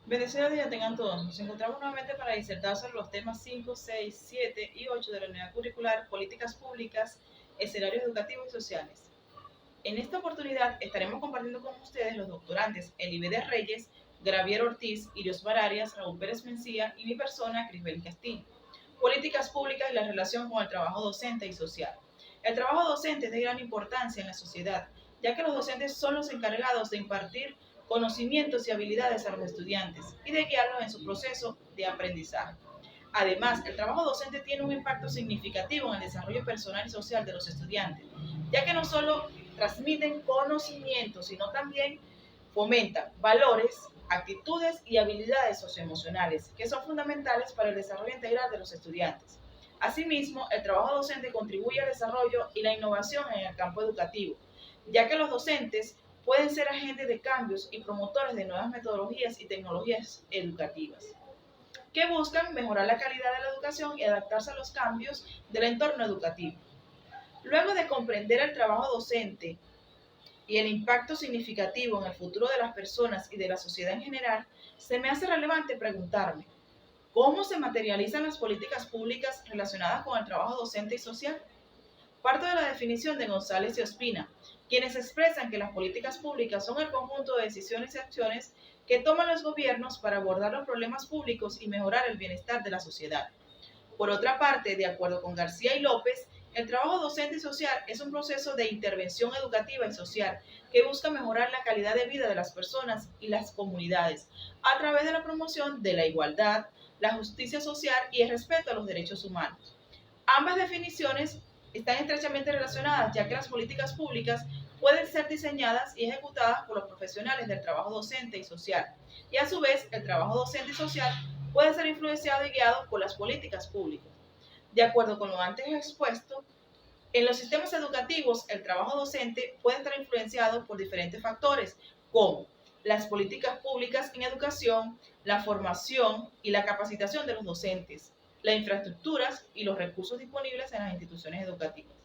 Bendecidos días tengan todos. Nos encontramos nuevamente para disertar sobre los temas 5, 6, 7 y 8 de la unidad curricular, políticas públicas, escenarios educativos y sociales. En esta oportunidad estaremos compartiendo con ustedes los doctorantes Elibedes Reyes, Gravier Ortiz, Iriosmar Arias, Raúl Pérez Mencía y mi persona, Crisbel Castillo. Políticas públicas y la relación con el trabajo docente y social. El trabajo docente es de gran importancia en la sociedad, ya que los docentes son los encargados de impartir conocimientos y habilidades a los estudiantes y de guiarlos en su proceso de aprendizaje. Además, el trabajo docente tiene un impacto significativo en el desarrollo personal y social de los estudiantes, ya que no solo transmiten conocimientos, sino también fomentan valores, actitudes y habilidades socioemocionales que son fundamentales para el desarrollo integral de los estudiantes. Asimismo, el trabajo docente contribuye al desarrollo y la innovación en el campo educativo, ya que los docentes pueden ser agentes de cambios y promotores de nuevas metodologías y tecnologías educativas que buscan mejorar la calidad de la educación y adaptarse a los cambios del entorno educativo. Luego de comprender el trabajo docente y el impacto significativo en el futuro de las personas y de la sociedad en general, se me hace relevante preguntarme, ¿cómo se materializan las políticas públicas relacionadas con el trabajo docente y social? Parto de la definición de González y Ospina, quienes expresan que las políticas públicas son el conjunto de decisiones y acciones que toman los gobiernos para abordar los problemas públicos y mejorar el bienestar de la sociedad. Por otra parte, de acuerdo con García y López, el trabajo docente y social es un proceso de intervención educativa y social que busca mejorar la calidad de vida de las personas y las comunidades a través de la promoción de la igualdad, la justicia social y el respeto a los derechos humanos. Ambas definiciones están estrechamente relacionadas, ya que las políticas públicas pueden ser diseñadas y ejecutadas por los profesionales del trabajo docente y social, y a su vez el trabajo docente y social puede ser influenciado y guiado por las políticas públicas. De acuerdo con lo antes expuesto, en los sistemas educativos el trabajo docente puede estar influenciado por diferentes factores, como las políticas públicas en educación, la formación y la capacitación de los docentes, las infraestructuras y los recursos disponibles en las instituciones educativas.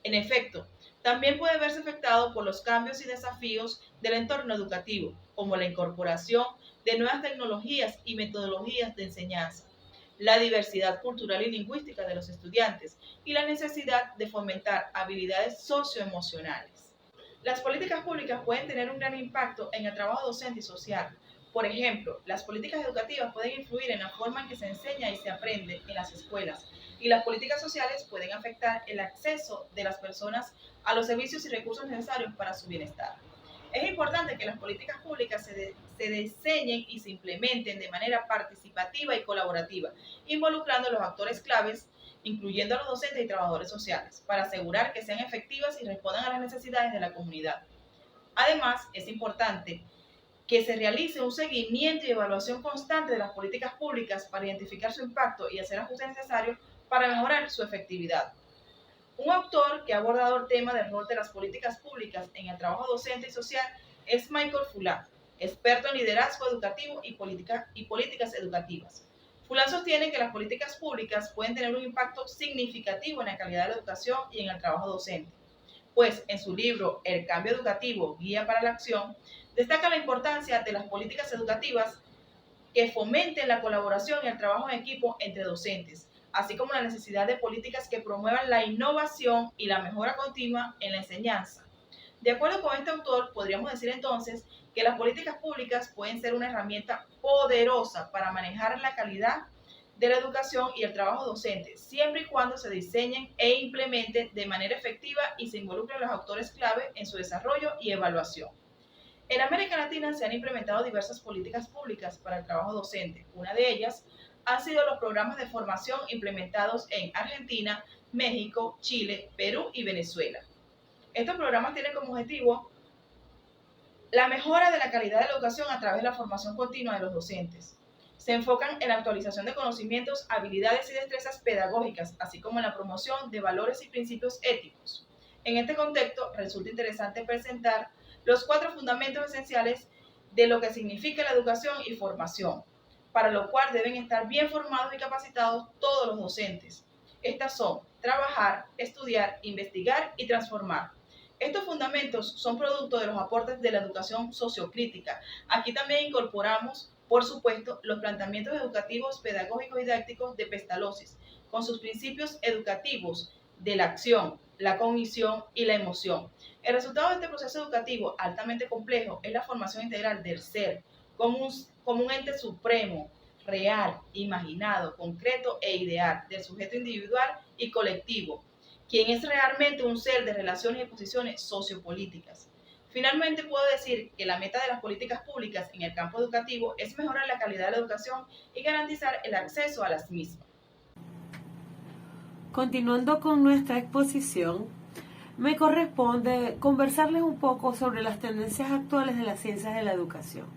En efecto, también puede verse afectado por los cambios y desafíos del entorno educativo, como la incorporación de nuevas tecnologías y metodologías de enseñanza, la diversidad cultural y lingüística de los estudiantes y la necesidad de fomentar habilidades socioemocionales. Las políticas públicas pueden tener un gran impacto en el trabajo docente y social. Por ejemplo, las políticas educativas pueden influir en la forma en que se enseña y se aprende en las escuelas, y las políticas sociales pueden afectar el acceso de las personas a los servicios y recursos necesarios para su bienestar. Es importante que las políticas públicas se diseñen y se implementen de manera participativa y colaborativa, involucrando a los actores claves, incluyendo a los docentes y trabajadores sociales, para asegurar que sean efectivas y respondan a las necesidades de la comunidad. Además, es importante que se realice un seguimiento y evaluación constante de las políticas públicas para identificar su impacto y hacer ajustes necesarios para mejorar su efectividad. Un autor que ha abordado el tema del rol de las políticas públicas en el trabajo docente y social es Michael Fulan, experto en liderazgo educativo y políticas educativas. Fulan sostiene que las políticas públicas pueden tener un impacto significativo en la calidad de la educación y en el trabajo docente, pues en su libro El cambio educativo, guía para la acción, destaca la importancia de las políticas educativas que fomenten la colaboración y el trabajo en equipo entre docentes, así como la necesidad de políticas que promuevan la innovación y la mejora continua en la enseñanza. De acuerdo con este autor, podríamos decir entonces que las políticas públicas pueden ser una herramienta poderosa para manejar la calidad de la educación y el trabajo docente, siempre y cuando se diseñen e implementen de manera efectiva y se involucren los actores clave en su desarrollo y evaluación. En América Latina se han implementado diversas políticas públicas para el trabajo docente. Una de ellas han sido los programas de formación implementados en Argentina, México, Chile, Perú y Venezuela. Estos programas tienen como objetivo la mejora de la calidad de la educación a través de la formación continua de los docentes. Se enfocan en la actualización de conocimientos, habilidades y destrezas pedagógicas, así como en la promoción de valores y principios éticos. En este contexto, resulta interesante presentar los 4 fundamentos esenciales de lo que significa la educación y formación, para lo cual deben estar bien formados y capacitados todos los docentes. Estas son trabajar, estudiar, investigar y transformar. Estos fundamentos son producto de los aportes de la educación sociocrítica. Aquí también incorporamos por supuesto, los planteamientos educativos, pedagógicos y didácticos de Pestalozzi, con sus principios educativos de la acción, la cognición y la emoción. El resultado de este proceso educativo altamente complejo es la formación integral del ser como un ente supremo, real, imaginado, concreto e ideal, del sujeto individual y colectivo, quien es realmente un ser de relaciones y posiciones sociopolíticas. Finalmente, puedo decir que la meta de las políticas públicas en el campo educativo es mejorar la calidad de la educación y garantizar el acceso a las mismas. Continuando con nuestra exposición, me corresponde conversarles un poco sobre las tendencias actuales de las ciencias de la educación.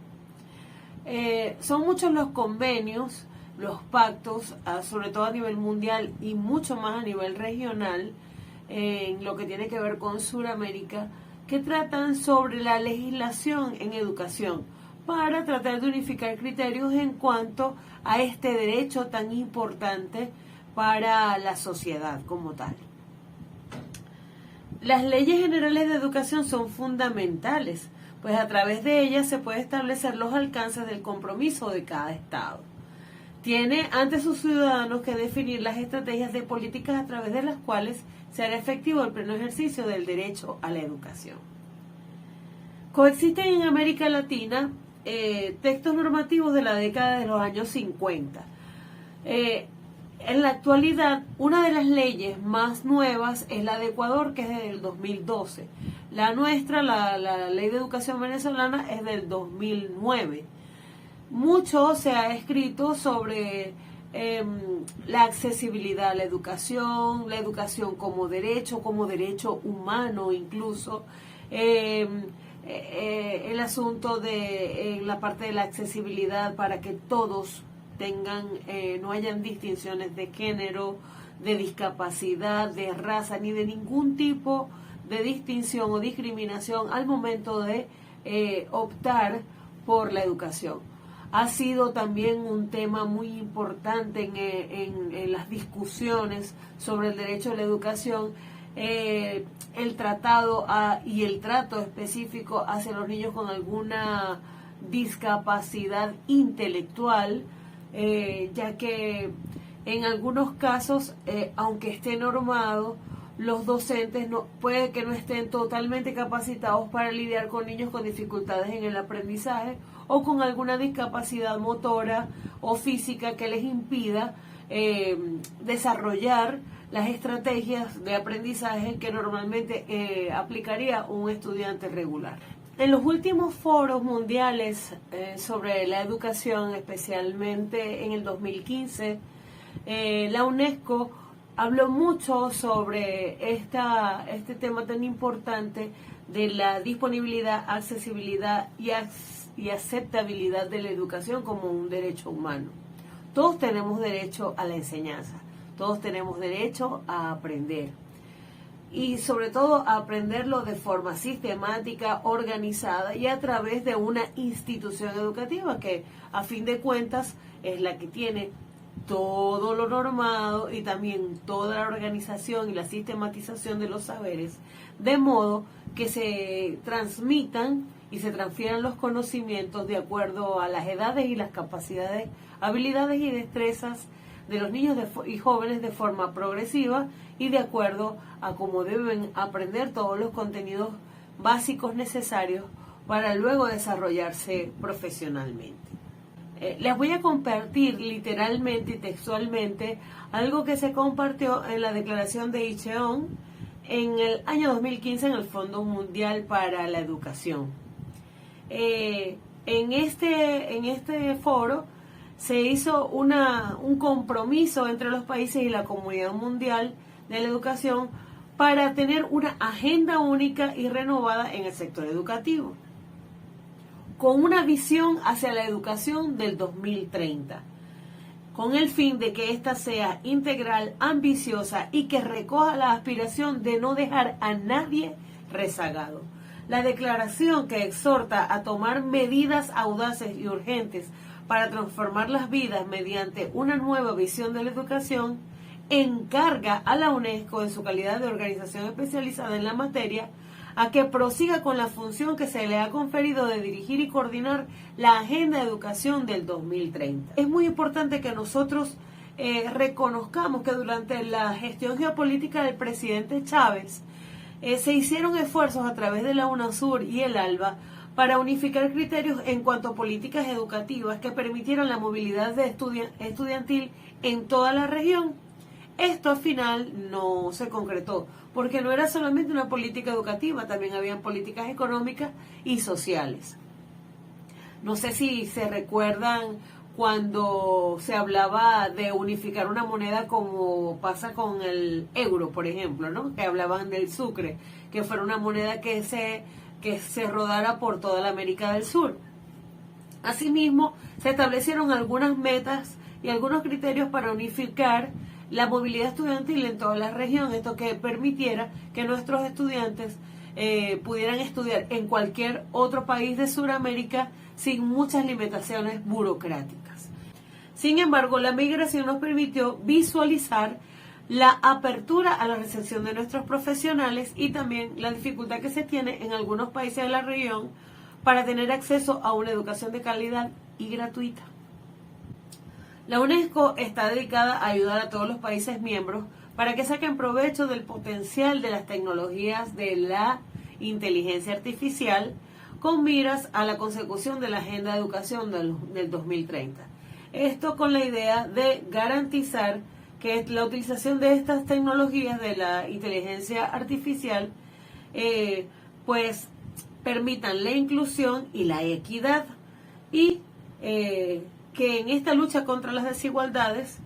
Son muchos los convenios, los pactos, sobre todo a nivel mundial y mucho más a nivel regional, en lo que tiene que ver con Sudamérica, que tratan sobre la legislación en educación para tratar de unificar criterios en cuanto a este derecho tan importante para la sociedad como tal. Las leyes generales de educación son fundamentales, pues a través de ellas se puede establecer los alcances del compromiso de cada Estado. Tiene ante sus ciudadanos que definir las estrategias de políticas a través de las cuales se hará efectivo el pleno ejercicio del derecho a la educación. Coexisten en América Latina textos normativos de la década de los años 50. En la actualidad, una de las leyes más nuevas es la de Ecuador, que es del 2012. La nuestra, la Ley de Educación Venezolana, es del 2009. Mucho se ha escrito sobre la accesibilidad a la educación como derecho humano incluso, el asunto de la parte de la accesibilidad para que todos tengan, no hayan distinciones de género, de discapacidad, de raza, ni de ningún tipo de distinción o discriminación al momento de optar por la educación. Ha sido también un tema muy importante en las discusiones sobre el derecho a la educación, el tratado y el trato específico hacia los niños con alguna discapacidad intelectual, ya que en algunos casos, aunque esté normado, los docentes puede que no estén totalmente capacitados para lidiar con niños con dificultades en el aprendizaje o con alguna discapacidad motora o física que les impida desarrollar las estrategias de aprendizaje que normalmente aplicaría un estudiante regular. En los últimos foros mundiales sobre la educación, especialmente en el 2015, la UNESCO habló mucho sobre este tema tan importante de la disponibilidad, accesibilidad y aceptabilidad de la educación como un derecho humano. Todos tenemos derecho a la enseñanza, todos tenemos derecho a aprender. Y sobre todo a aprenderlo de forma sistemática, organizada y a través de una institución educativa que a fin de cuentas es la que tiene todo lo normado y también toda la organización y la sistematización de los saberes, de modo que se transmitan y se transfieran los conocimientos de acuerdo a las edades y las capacidades, habilidades y destrezas de los niños y jóvenes de forma progresiva y de acuerdo a cómo deben aprender todos los contenidos básicos necesarios para luego desarrollarse profesionalmente. Les voy a compartir literalmente y textualmente algo que se compartió en la declaración de Incheon en el año 2015 en el Fondo Mundial para la Educación. En este foro se hizo un compromiso entre los países y la comunidad mundial de la educación para tener una agenda única y renovada en el sector educativo, con una visión hacia la educación del 2030, con el fin de que ésta sea integral, ambiciosa y que recoja la aspiración de no dejar a nadie rezagado. La declaración que exhorta a tomar medidas audaces y urgentes para transformar las vidas mediante una nueva visión de la educación encarga a la UNESCO, en su calidad de organización especializada en la materia, a que prosiga con la función que se le ha conferido de dirigir y coordinar la Agenda de Educación del 2030. Es muy importante que nosotros reconozcamos que durante la gestión geopolítica del presidente Chávez se hicieron esfuerzos a través de la UNASUR y el ALBA para unificar criterios en cuanto a políticas educativas que permitieran la movilidad estudiantil en toda la región. Esto al final no se concretó, porque no era solamente una política educativa, también habían políticas económicas y sociales. No sé si se recuerdan cuando se hablaba de unificar una moneda como pasa con el euro, por ejemplo, ¿no? Que hablaban del sucre, que fuera una moneda que se rodara por toda la América del Sur. Asimismo, se establecieron algunas metas y algunos criterios para unificar la movilidad estudiantil en toda la región, esto que permitiera que nuestros estudiantes pudieran estudiar en cualquier otro país de Sudamérica sin muchas limitaciones burocráticas. Sin embargo, la migración nos permitió visualizar la apertura a la recepción de nuestros profesionales y también la dificultad que se tiene en algunos países de la región para tener acceso a una educación de calidad y gratuita. La UNESCO está dedicada a ayudar a todos los países miembros para que saquen provecho del potencial de las tecnologías de la inteligencia artificial con miras a la consecución de la Agenda de Educación del 2030. Esto con la idea de garantizar que la utilización de estas tecnologías de la inteligencia artificial pues permitan la inclusión y la equidad y que en esta lucha contra las desigualdades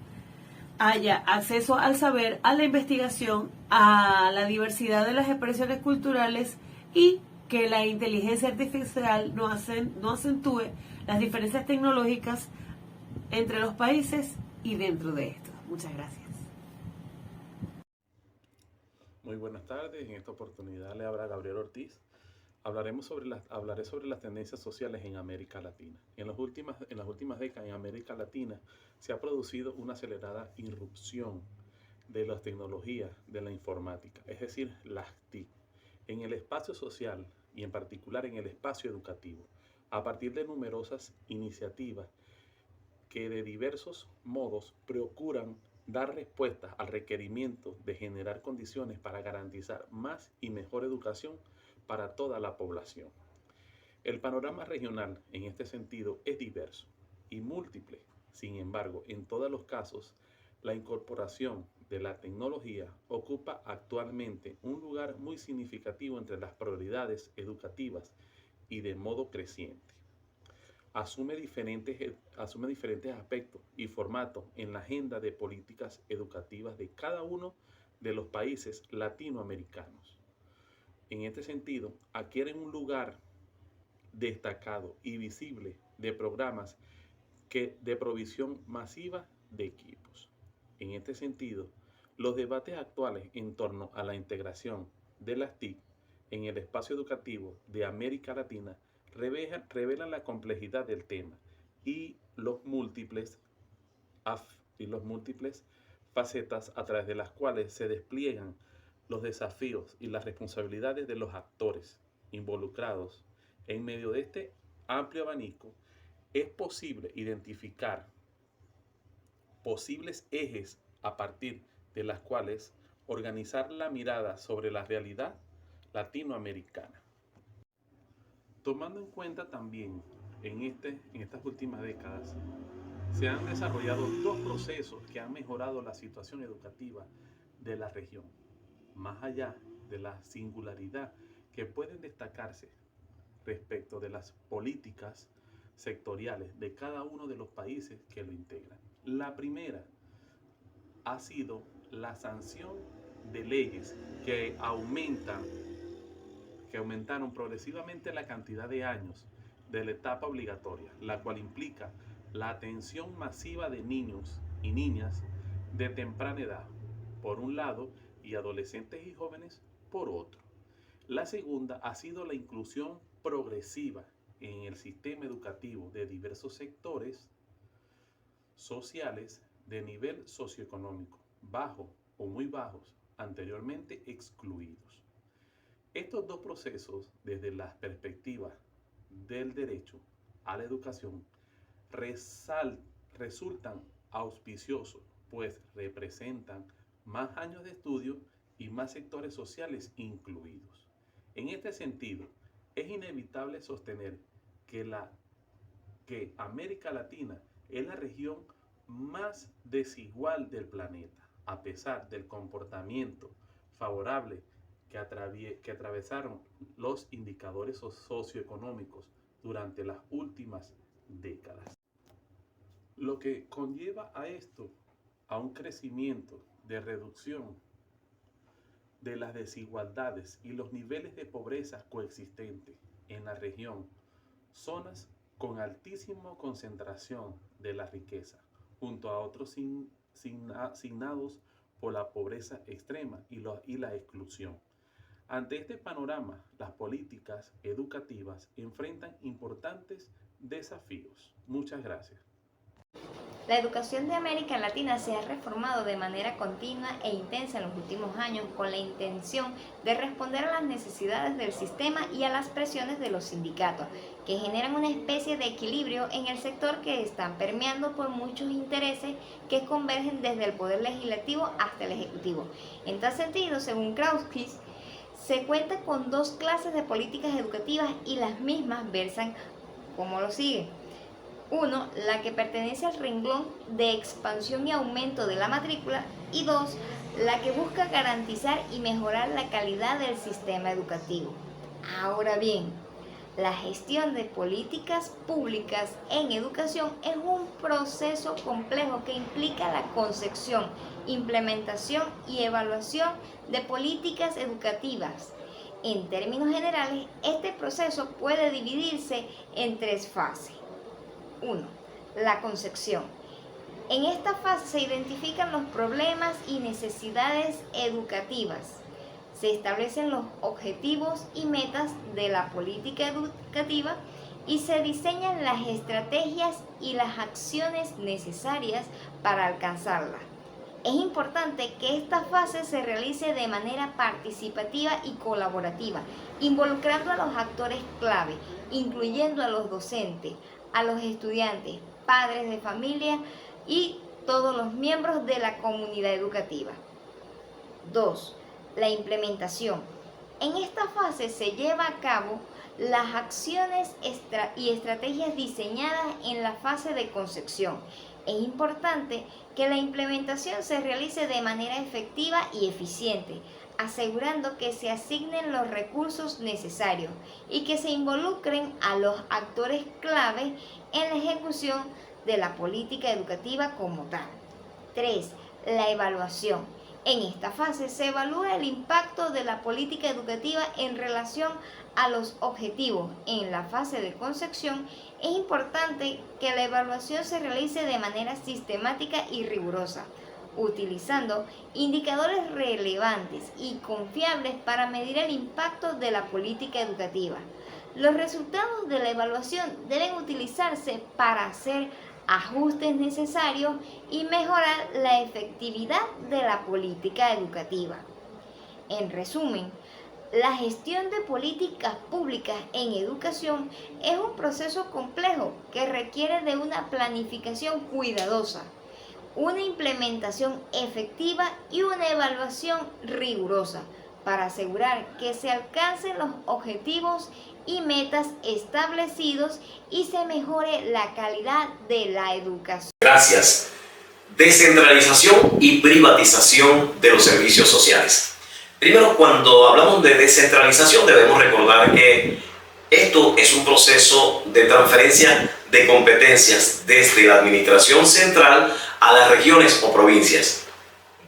haya acceso al saber, a la investigación, a la diversidad de las expresiones culturales y que la inteligencia artificial no acentúe las diferencias tecnológicas entre los países y dentro de estos. Muchas gracias. Muy buenas tardes. En esta oportunidad le habla Gabriel Ortiz. Hablaré sobre las tendencias sociales en América Latina. En las últimas décadas en América Latina se ha producido una acelerada irrupción de las tecnologías de la informática, es decir, las TIC, en el espacio social y en particular en el espacio educativo, a partir de numerosas iniciativas que de diversos modos procuran dar respuestas al requerimiento de generar condiciones para garantizar más y mejor educación para toda la población. El panorama regional en este sentido es diverso y múltiple. Sin embargo, en todos los casos, la incorporación de la tecnología ocupa actualmente un lugar muy significativo entre las prioridades educativas y de modo creciente. Asume diferentes aspectos y formatos en la agenda de políticas educativas de cada uno de los países latinoamericanos. En este sentido, adquieren un lugar destacado y visible de programas de provisión masiva de equipos. En este sentido, los debates actuales en torno a la integración de las TIC en el espacio educativo de América Latina revelan la complejidad del tema y los múltiples facetas a través de las cuales se despliegan los desafíos y las responsabilidades de los actores involucrados. En medio de este amplio abanico, es posible identificar posibles ejes a partir de las cuales organizar la mirada sobre la realidad latinoamericana. Tomando en cuenta también en estas últimas décadas, se han desarrollado dos procesos que han mejorado la situación educativa de la región, más allá de la singularidad que pueden destacarse respecto de las políticas sectoriales de cada uno de los países que lo integran. La primera ha sido la sanción de leyes que aumentaron progresivamente la cantidad de años de la etapa obligatoria, la cual implica la atención masiva de niños y niñas de temprana edad, por un lado, y adolescentes y jóvenes por otro. La segunda ha sido la inclusión progresiva en el sistema educativo de diversos sectores sociales de nivel socioeconómico, bajo o muy bajos, anteriormente excluidos. Estos dos procesos, desde la perspectiva del derecho a la educación, resultan auspiciosos, pues representan más años de estudio y más sectores sociales incluidos. En este sentido, es inevitable sostener que América Latina es la región más desigual del planeta, a pesar del comportamiento favorable que atravesaron los indicadores socioeconómicos durante las últimas décadas. Lo que conlleva a esto, a un crecimiento de reducción de las desigualdades y los niveles de pobreza coexistentes en la región, zonas con altísima concentración de la riqueza, junto a otros signados por la pobreza extrema y la exclusión. Ante este panorama, las políticas educativas enfrentan importantes desafíos. Muchas gracias. La educación de América Latina se ha reformado de manera continua e intensa en los últimos años con la intención de responder a las necesidades del sistema y a las presiones de los sindicatos, que generan una especie de equilibrio en el sector que están permeando por muchos intereses que convergen desde el poder legislativo hasta el ejecutivo. En tal sentido, según Kautsky, se cuenta con dos clases de políticas educativas y las mismas versan como lo sigue. 1. La que pertenece al renglón de expansión y aumento de la matrícula, y 2. La que busca garantizar y mejorar la calidad del sistema educativo. Ahora bien, la gestión de políticas públicas en educación es un proceso complejo que implica la concepción, implementación y evaluación de políticas educativas. En términos generales, este proceso puede dividirse en tres fases. 1. La concepción. En esta fase se identifican los problemas y necesidades educativas. Se establecen los objetivos y metas de la política educativa y se diseñan las estrategias y las acciones necesarias para alcanzarla. Es importante que esta fase se realice de manera participativa y colaborativa, involucrando a los actores clave, incluyendo a los docentes, a los estudiantes, padres de familia y todos los miembros de la comunidad educativa. 2. La implementación. En esta fase se lleva a cabo las acciones y estrategias diseñadas en la fase de concepción. Es importante que la implementación se realice de manera efectiva y eficiente, asegurando que se asignen los recursos necesarios y que se involucren a los actores clave en la ejecución de la política educativa como tal. 3. La evaluación. En esta fase se evalúa el impacto de la política educativa en relación a los objetivos. En la fase de concepción es importante que la evaluación se realice de manera sistemática y rigurosa, utilizando indicadores relevantes y confiables para medir el impacto de la política educativa. Los resultados de la evaluación deben utilizarse para hacer ajustes necesarios y mejorar la efectividad de la política educativa. En resumen, la gestión de políticas públicas en educación es un proceso complejo que requiere de una planificación cuidadosa, una implementación efectiva y una evaluación rigurosa para asegurar que se alcancen los objetivos y metas establecidos y se mejore la calidad de la educación. Gracias. Descentralización y privatización de los servicios sociales. Primero, cuando hablamos de descentralización, debemos recordar que esto es un proceso de transferencia de competencias desde la administración central a las regiones o provincias.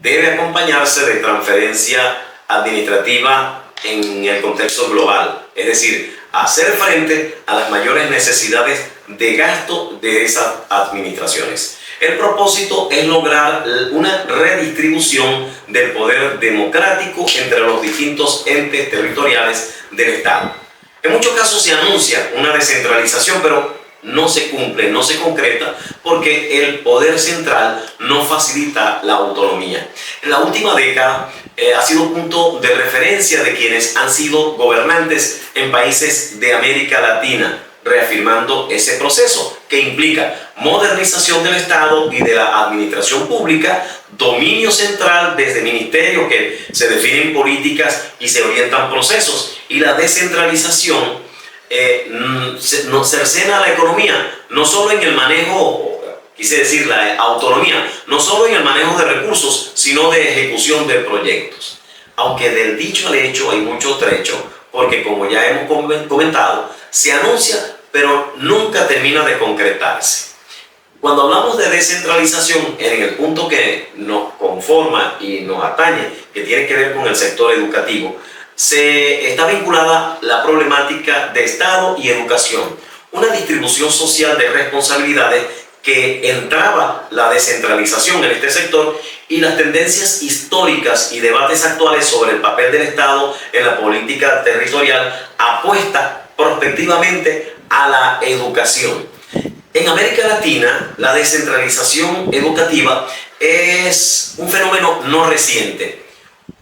Debe acompañarse de transferencia administrativa en el contexto global, es decir, hacer frente a las mayores necesidades de gasto de esas administraciones. El propósito es lograr una redistribución del poder democrático entre los distintos entes territoriales del Estado. En muchos casos se anuncia una descentralización, pero no se cumple, no se concreta, porque el poder central no facilita la autonomía. En la última década ha sido punto de referencia de quienes han sido gobernantes en países de América Latina, reafirmando ese proceso que implica modernización del Estado y de la administración pública, dominio central desde ministerios que se definen políticas y se orientan procesos, y la descentralización cercena la economía, no solo en el manejo, quise decir la autonomía, no solo en el manejo de recursos, sino de ejecución de proyectos. Aunque del dicho al hecho hay mucho trecho, porque como ya hemos comentado, se anuncia, pero nunca termina de concretarse. Cuando hablamos de descentralización, en el punto que nos conforma y nos atañe, que tiene que ver con el sector educativo, se está vinculada la problemática de Estado y educación, una distribución social de responsabilidades que entraba la descentralización en este sector y las tendencias históricas y debates actuales sobre el papel del Estado en la política territorial apuesta prospectivamente a la educación. En América Latina, la descentralización educativa es un fenómeno no reciente.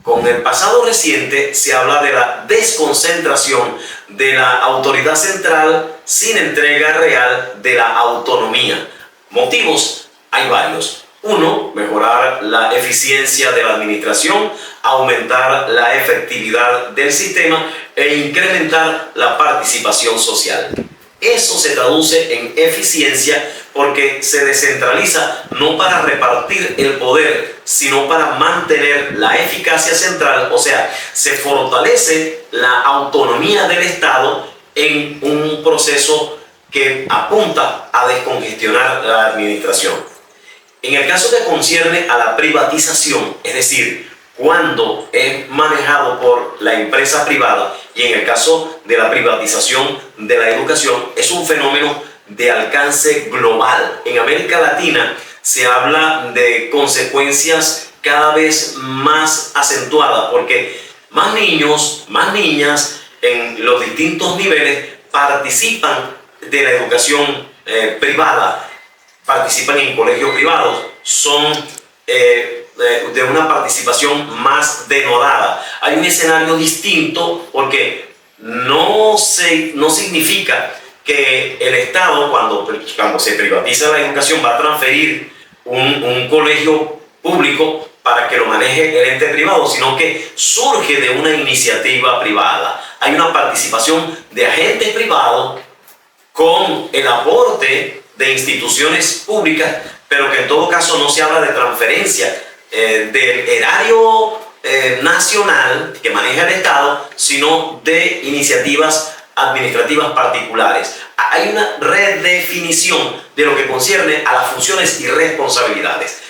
Con el pasado reciente se habla de la desconcentración de la autoridad central sin entrega real de la autonomía. Motivos hay varios. Uno, mejorar la eficiencia de la administración, aumentar la efectividad del sistema e incrementar la participación social. Eso se traduce en eficiencia porque se descentraliza no para repartir el poder, sino para mantener la eficacia central, o sea, se fortalece la autonomía del Estado en un proceso que apunta a descongestionar la administración. En el caso que concierne a la privatización, es decir, cuando es manejado por la empresa privada, y en el caso de la privatización de la educación, es un fenómeno de alcance global. En América Latina se habla de consecuencias cada vez más acentuadas, porque más niños, más niñas en los distintos niveles participan de la educación privada, participan en colegios privados, son de una participación más denodada. Hay un escenario distinto porque no significa que el Estado, cuando se privatiza la educación, va a transferir un colegio público para que lo maneje el ente privado, sino que surge de una iniciativa privada. Hay una participación de agentes privados con el aporte de instituciones públicas, pero que en todo caso no se habla de transferencia del erario nacional que maneja el Estado, sino de iniciativas administrativas particulares. Hay una redefinición de lo que concierne a las funciones y responsabilidades.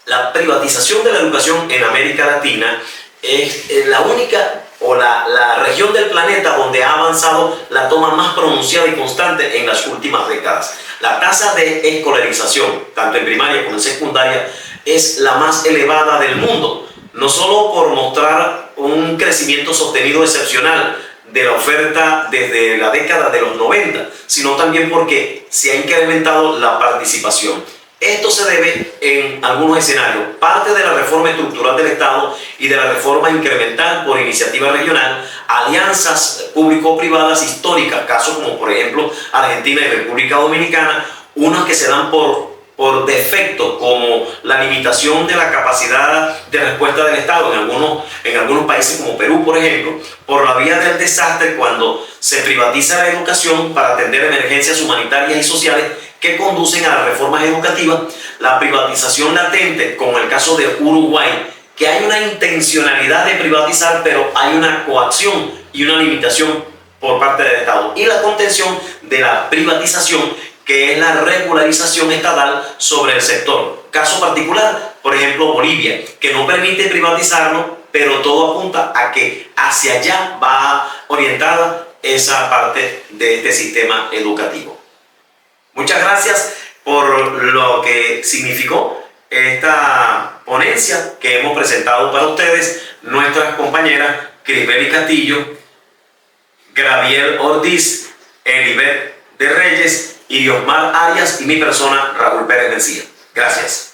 La privatización de la educación en América Latina es la única o la región del planeta donde ha avanzado la toma más pronunciada y constante en las últimas décadas. La tasa de escolarización, tanto en primaria como en secundaria, es la más elevada del mundo, no solo por mostrar un crecimiento sostenido excepcional de la oferta desde la década de los 90, sino también porque se ha incrementado la participación. Esto se debe en algunos escenarios, parte de la reforma estructural del Estado y de la reforma incremental por iniciativa regional, alianzas público-privadas históricas, casos como por ejemplo Argentina y República Dominicana, unos que se dan por defecto, como la limitación de la capacidad de respuesta del Estado en algunos países como Perú, por ejemplo, por la vía del desastre cuando se privatiza la educación para atender emergencias humanitarias y sociales que conducen a las reformas educativas, la privatización latente, como el caso de Uruguay, que hay una intencionalidad de privatizar, pero hay una coacción y una limitación por parte del Estado, y la contención de la privatización, que es la regularización estatal sobre el sector. Caso particular, por ejemplo, Bolivia, que no permite privatizarlo, pero todo apunta a que hacia allá va orientada esa parte de este sistema educativo. Muchas gracias por lo que significó esta ponencia que hemos presentado para ustedes, nuestras compañeras Crisbeli Castillo, Gabriel Ortiz, Elibet de Reyes y Diosmar Arias y mi persona, Raúl Pérez Mencía. Gracias.